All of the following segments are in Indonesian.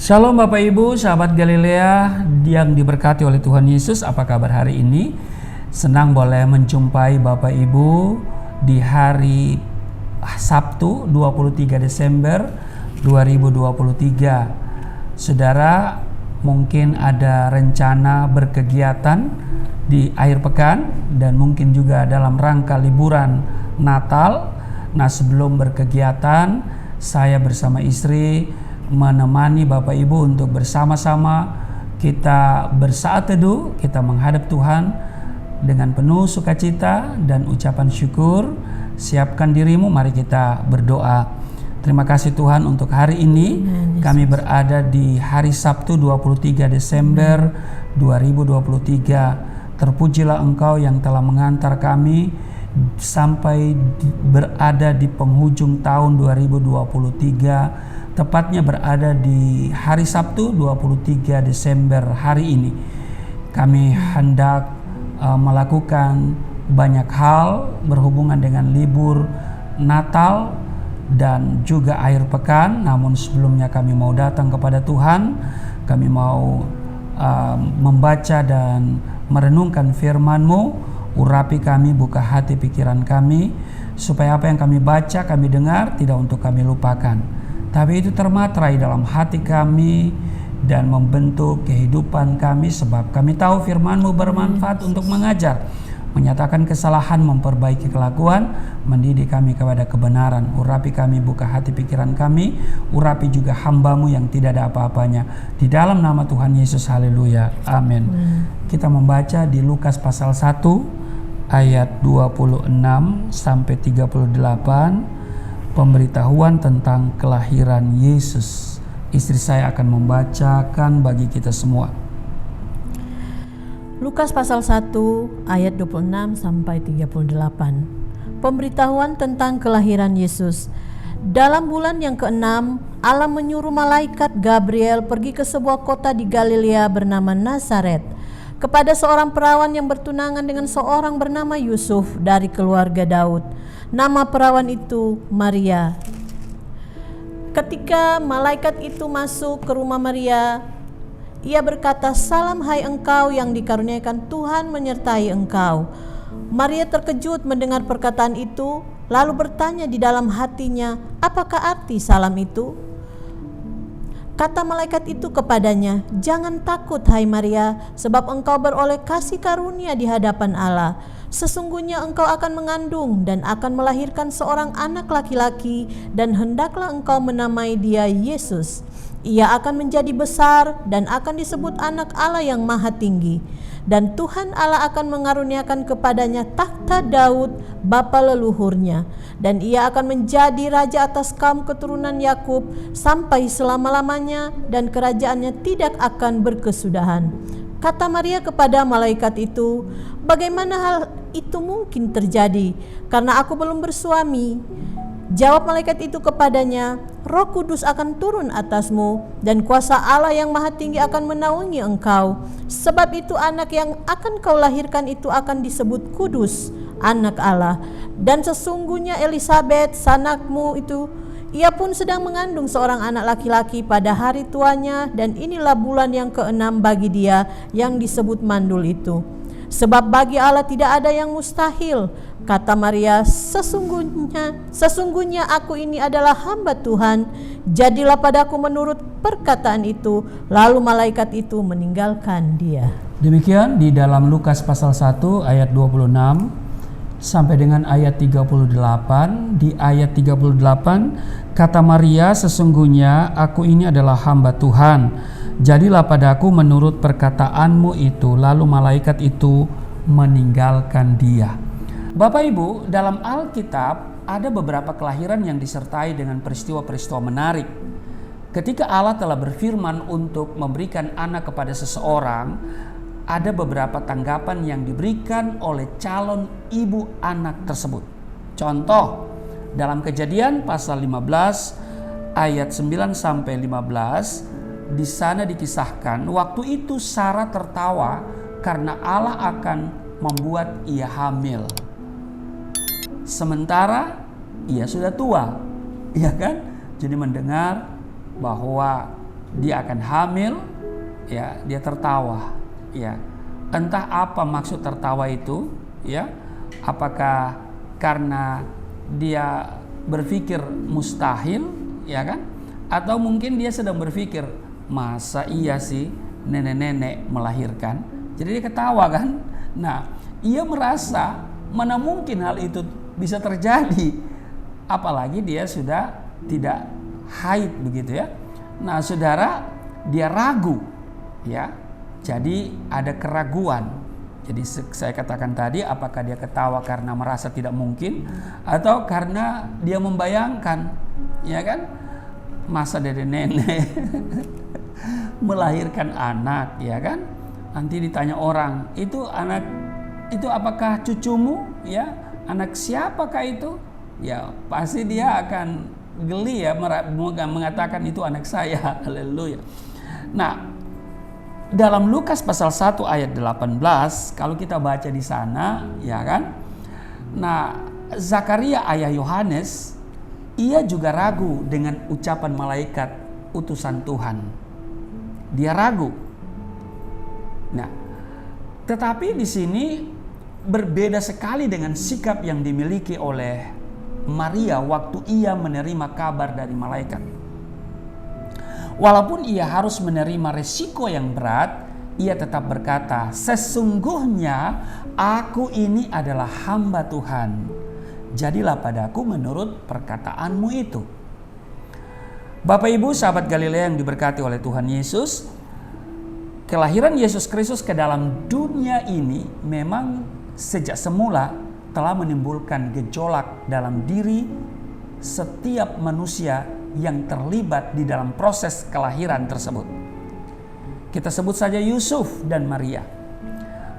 Shalom Bapak Ibu, sahabat Galilea yang diberkati oleh Tuhan Yesus. Apa kabar hari ini? Senang boleh menjumpai Bapak Ibu di hari Sabtu 23 Desember 2023. Saudara mungkin ada rencana berkegiatan di akhir pekan dan mungkin juga dalam rangka liburan Natal. Nah, sebelum berkegiatan, saya bersama istri menemani Bapak Ibu untuk bersama-sama kita bersaat teduh, kita menghadap Tuhan dengan penuh sukacita dan ucapan syukur. Siapkan dirimu, mari kita berdoa. Terima kasih Tuhan untuk hari ini. Kami berada di hari Sabtu 23 Desember 2023. Terpujilah Engkau yang telah mengantar kami sampai berada di penghujung tahun 2023. Tepatnya berada di hari Sabtu 23 Desember hari ini. Kami hendak melakukan banyak hal berhubungan dengan libur Natal dan juga akhir pekan. Namun sebelumnya kami mau datang kepada Tuhan. Kami mau membaca dan merenungkan firman-Mu. Urapi kami, buka hati pikiran kami, supaya apa yang kami baca, kami dengar, tidak untuk kami lupakan, tapi itu termaterai dalam hati kami dan membentuk kehidupan kami, sebab kami tahu firman-Mu bermanfaat untuk mengajar, menyatakan kesalahan, memperbaiki kelakuan, mendidik kami kepada kebenaran. Urapi kami, buka hati pikiran kami, urapi juga hamba-Mu yang tidak ada apa-apanya. Di dalam nama Tuhan Yesus, haleluya, amin. Kita membaca di Lukas pasal 1 ayat 26 sampai 38. Pemberitahuan tentang kelahiran Yesus. Istri saya akan membacakan bagi kita semua. Lukas pasal 1 ayat 26 sampai 38. Pemberitahuan tentang kelahiran Yesus. Dalam bulan yang ke-6, Allah menyuruh malaikat Gabriel pergi ke sebuah kota di Galilea bernama Nazaret, kepada seorang perawan yang bertunangan dengan seorang bernama Yusuf dari keluarga Daud. Nama perawan itu Maria. Ketika malaikat itu masuk ke rumah Maria, ia berkata, "Salam hai engkau yang dikaruniakan, Tuhan menyertai engkau." Maria terkejut mendengar perkataan itu, lalu bertanya di dalam hatinya, "Apakah arti salam itu?" Kata malaikat itu kepadanya, "Jangan takut hai Maria, sebab engkau beroleh kasih karunia di hadapan Allah. Sesungguhnya engkau akan mengandung dan akan melahirkan seorang anak laki-laki, dan hendaklah engkau menamai dia Yesus. Ia akan menjadi besar dan akan disebut anak Allah yang Maha Tinggi. Dan Tuhan Allah akan mengaruniakan kepadanya takhta Daud bapa leluhurnya, dan ia akan menjadi raja atas kaum keturunan Yakub sampai selama-lamanya, dan kerajaannya tidak akan berkesudahan." Kata Maria kepada malaikat itu, "Bagaimana hal itu mungkin terjadi? Karena aku belum bersuami." Jawab malaikat itu kepadanya, "Roh Kudus akan turun atasmu, dan kuasa Allah yang Maha Tinggi akan menaungi engkau. Sebab itu anak yang akan kau lahirkan itu akan disebut kudus, anak Allah. Dan sesungguhnya Elisabet, sanakmu itu, ia pun sedang mengandung seorang anak laki-laki pada hari tuanya, dan inilah bulan yang ke-6 bagi dia yang disebut mandul itu. Sebab bagi Allah tidak ada yang mustahil." Kata Maria, sesungguhnya aku ini adalah hamba Tuhan, jadilah padaku menurut perkataan itu. Lalu malaikat itu meninggalkan dia. Demikian di dalam Lukas pasal 1 ayat 26 sampai dengan ayat 38. Di ayat 38 kata Maria, "Sesungguhnya aku ini adalah hamba Tuhan, jadilah padaku menurut perkataanmu itu." Lalu malaikat itu meninggalkan dia. Bapak Ibu, dalam Alkitab ada beberapa kelahiran yang disertai dengan peristiwa-peristiwa menarik. Ketika Allah telah berfirman untuk memberikan anak kepada seseorang, ada beberapa tanggapan yang diberikan oleh calon ibu anak tersebut. Contoh, dalam Kejadian pasal 15 ayat 9 sampai 15, di sana dikisahkan waktu itu Sarah tertawa karena Allah akan membuat ia hamil. Sementara ia sudah tua, iya kan? Jadi mendengar bahwa dia akan hamil, ya, dia tertawa, ya. Entah apa maksud tertawa itu, ya. Apakah karena dia berpikir mustahil, ya kan? Atau mungkin dia sedang berpikir, masa iya sih nenek-nenek melahirkan? Jadi dia ketawa kan? Nah, ia merasa mana mungkin hal itu bisa terjadi, apalagi dia sudah tidak haid begitu ya. Nah, saudara, dia ragu, ya. Jadi ada keraguan. Jadi saya katakan tadi, apakah dia ketawa karena merasa tidak mungkin, atau karena dia membayangkan, ya kan, masa nenek melahirkan anak, ya kan? Nanti ditanya orang, itu anak itu apakah cucumu, ya? Anak siapakah itu? Ya, pasti dia akan geli ya mengatakan itu anak saya. Haleluya. Nah, dalam Lukas pasal 1 ayat 18, kalau kita baca di sana, ya kan? Nah, Zakaria ayah Yohanes, ia juga ragu dengan ucapan malaikat utusan Tuhan. Dia ragu. Nah, tetapi di sini berbeda sekali dengan sikap yang dimiliki oleh Maria waktu ia menerima kabar dari malaikat. Walaupun ia harus menerima resiko yang berat, ia tetap berkata, "Sesungguhnya aku ini adalah hamba Tuhan. Jadilah padaku menurut perkataanmu itu." Bapak Ibu sahabat Galilea yang diberkati oleh Tuhan Yesus, kelahiran Yesus Kristus ke dalam dunia ini memang sejak semula telah menimbulkan gejolak dalam diri setiap manusia yang terlibat di dalam proses kelahiran tersebut. Kita sebut saja Yusuf dan Maria.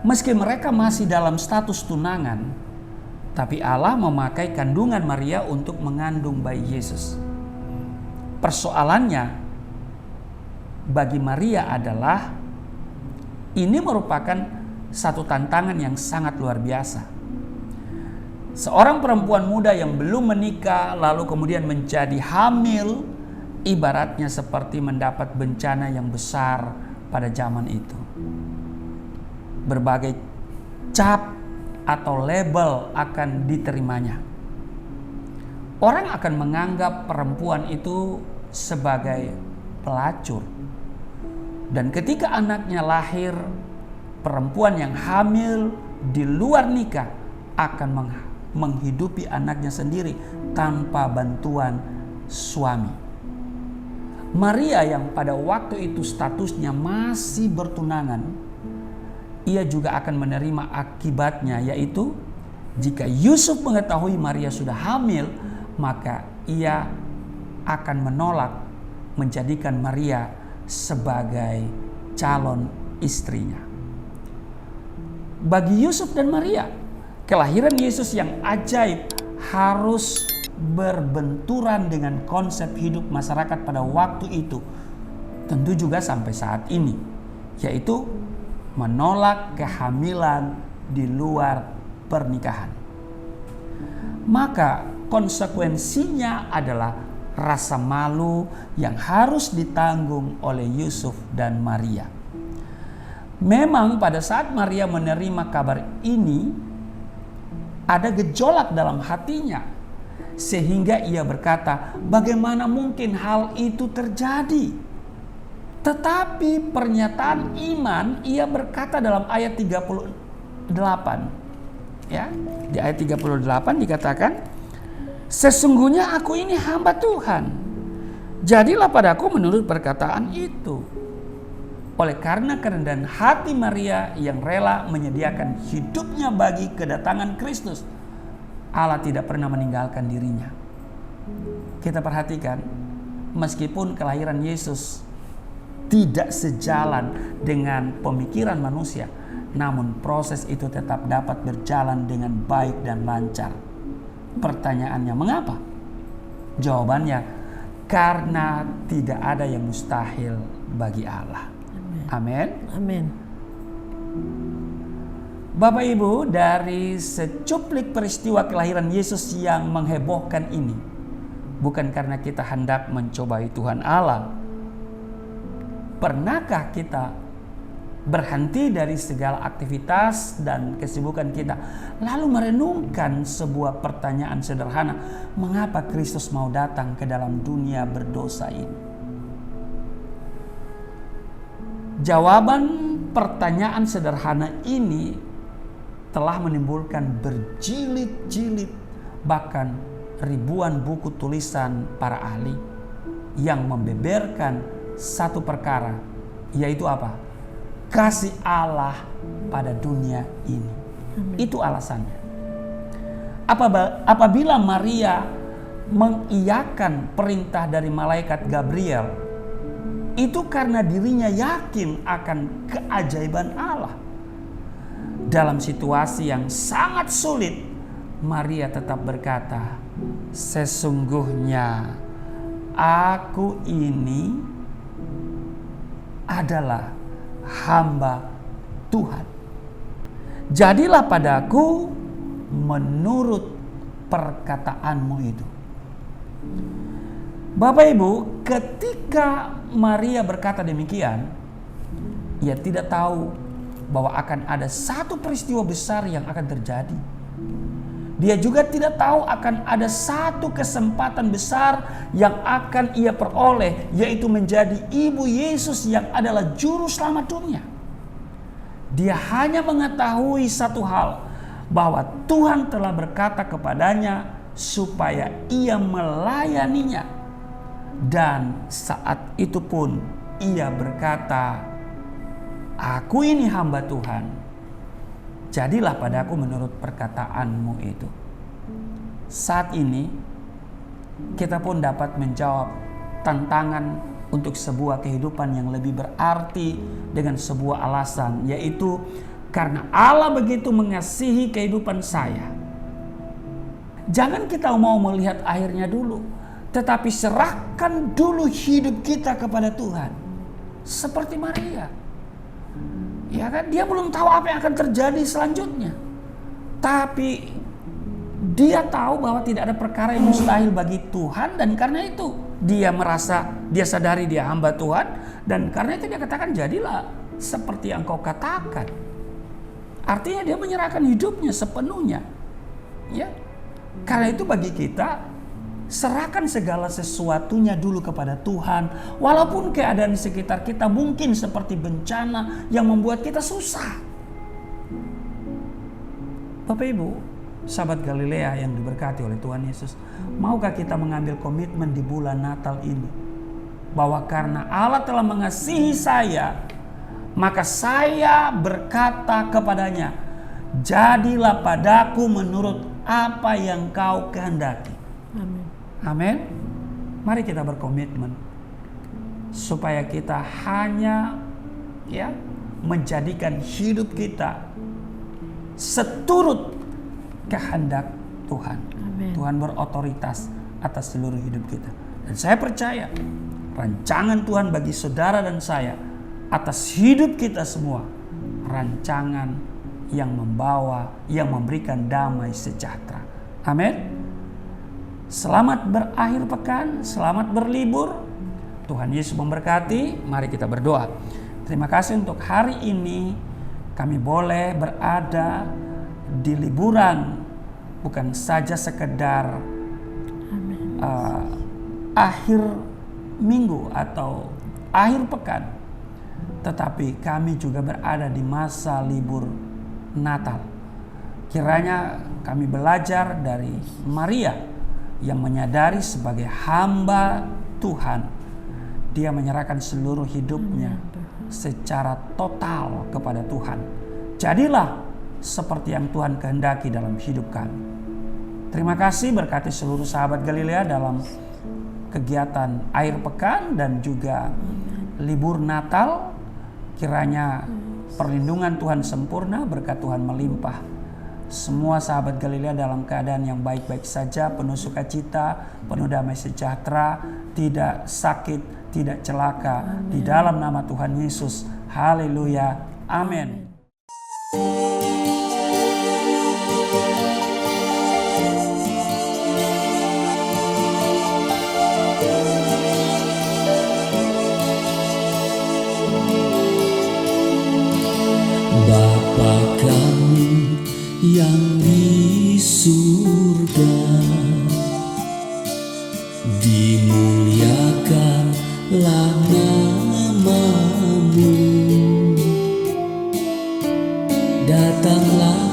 Meski mereka masih dalam status tunangan, tapi Allah memakai kandungan Maria untuk mengandung bayi Yesus. Persoalannya bagi Maria adalah ini merupakan satu tantangan yang sangat luar biasa. Seorang perempuan muda yang belum menikah lalu kemudian menjadi hamil, ibaratnya seperti mendapat bencana yang besar pada zaman itu. Berbagai cap atau label akan diterimanya. Orang akan menganggap perempuan itu sebagai pelacur. Dan ketika anaknya lahir, perempuan yang hamil di luar nikah akan menghidupi anaknya sendiri tanpa bantuan suami. Maria yang pada waktu itu statusnya masih bertunangan, ia juga akan menerima akibatnya, yaitu jika Yusuf mengetahui Maria sudah hamil, maka ia akan menolak menjadikan Maria sebagai calon istrinya. Bagi Yusuf dan Maria, kelahiran Yesus yang ajaib harus berbenturan dengan konsep hidup masyarakat pada waktu itu, tentu juga sampai saat ini, yaitu menolak kehamilan di luar pernikahan. Maka konsekuensinya adalah rasa malu yang harus ditanggung oleh Yusuf dan Maria. Memang pada saat Maria menerima kabar ini, ada gejolak dalam hatinya, sehingga ia berkata, bagaimana mungkin hal itu terjadi? Tetapi pernyataan iman, ia berkata dalam ayat 38. Ya, di ayat 38 dikatakan, sesungguhnya aku ini hamba Tuhan. Jadilah padaku menurut perkataan itu. Oleh karena kerendahan hati Maria yang rela menyediakan hidupnya bagi kedatangan Kristus, Allah tidak pernah meninggalkan dirinya. Kita perhatikan, meskipun kelahiran Yesus tidak sejalan dengan pemikiran manusia, namun proses itu tetap dapat berjalan dengan baik dan lancar. Pertanyaannya, mengapa? Jawabannya, karena tidak ada yang mustahil bagi Allah. Amin. Amin. Bapak Ibu, dari secuplik peristiwa kelahiran Yesus yang menghebohkan ini, bukan karena kita hendak mencobai Tuhan Allah, Pernahkah kita berhenti dari segala aktivitas dan kesibukan kita, lalu merenungkan sebuah pertanyaan sederhana, mengapa Kristus mau datang ke dalam dunia berdosa ini? Jawaban pertanyaan sederhana ini telah menimbulkan berjilid-jilid, bahkan ribuan buku tulisan para ahli yang membeberkan satu perkara, yaitu apa? Kasih Allah pada dunia ini. Itu alasannya. Apabila Maria mengiyakan perintah dari malaikat Gabriel, itu karena dirinya yakin akan keajaiban Allah. Dalam situasi yang sangat sulit, Maria tetap berkata, sesungguhnya aku ini adalah hamba Tuhan. Jadilah padaku menurut perkataanmu itu. Bapak Ibu, ketika Maria berkata demikian, ia tidak tahu bahwa akan ada satu peristiwa besar yang akan terjadi. Dia juga tidak tahu akan ada satu kesempatan besar yang akan ia peroleh, yaitu menjadi ibu Yesus yang adalah juru selamat dunia. Dia hanya mengetahui satu hal, bahwa Tuhan telah berkata kepadanya supaya ia melayaninya. Dan saat itu pun ia berkata, aku ini hamba Tuhan, jadilah padaku menurut perkataanmu itu. Saat ini kita pun dapat menjawab tantangan untuk sebuah kehidupan yang lebih berarti dengan sebuah alasan, yaitu karena Allah begitu mengasihi kehidupan saya. Jangan kita mau melihat akhirnya dulu, tetapi serahkan dulu hidup kita kepada Tuhan. Seperti Maria. Ya kan, dia belum tahu apa yang akan terjadi selanjutnya. Tapi dia tahu bahwa tidak ada perkara yang mustahil bagi Tuhan, dan karena itu dia sadari dia hamba Tuhan, dan karena itu dia katakan, jadilah seperti yang kau katakan. Artinya dia menyerahkan hidupnya sepenuhnya. Ya. Karena itu bagi kita, serahkan segala sesuatunya dulu kepada Tuhan. Walaupun keadaan di sekitar kita mungkin seperti bencana yang membuat kita susah. Bapak Ibu, sahabat Galilea yang diberkati oleh Tuhan Yesus, maukah kita mengambil komitmen di bulan Natal ini, bahwa karena Allah telah mengasihi saya, maka saya berkata kepadanya, jadilah padaku menurut apa yang kau kehendaki. Amin. Amin. Mari kita berkomitmen supaya kita hanya menjadikan hidup kita seturut kehendak Tuhan. Amin. Tuhan berotoritas atas seluruh hidup kita. Dan saya percaya rancangan Tuhan bagi saudara dan saya atas hidup kita semua, rancangan yang memberikan damai sejahtera. Amin. Selamat berakhir pekan, selamat berlibur. Tuhan Yesus memberkati. Mari kita berdoa. Terima kasih untuk hari ini kami boleh berada di liburan, bukan saja sekedar akhir minggu atau akhir pekan, tetapi kami juga berada di masa libur Natal. Kiranya kami belajar dari Maria yang menyadari sebagai hamba Tuhan, dia menyerahkan seluruh hidupnya secara total kepada Tuhan. Jadilah seperti yang Tuhan kehendaki dalam hidup kami. Terima kasih, berkati seluruh sahabat Galilea dalam kegiatan akhir pekan dan juga libur Natal. Kiranya perlindungan Tuhan sempurna, berkat Tuhan melimpah. Semua sahabat Galilea dalam keadaan yang baik-baik saja, penuh sukacita, penuh damai sejahtera, tidak sakit, tidak celaka. Amen. Di dalam nama Tuhan Yesus. Haleluya. Amin. Datanglah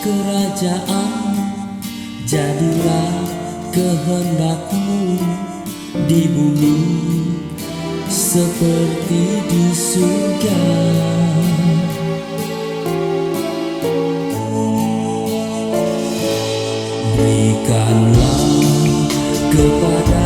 kerajaan, jadilah kehendak-Mu di bumi seperti di surga. Berikanlah kepada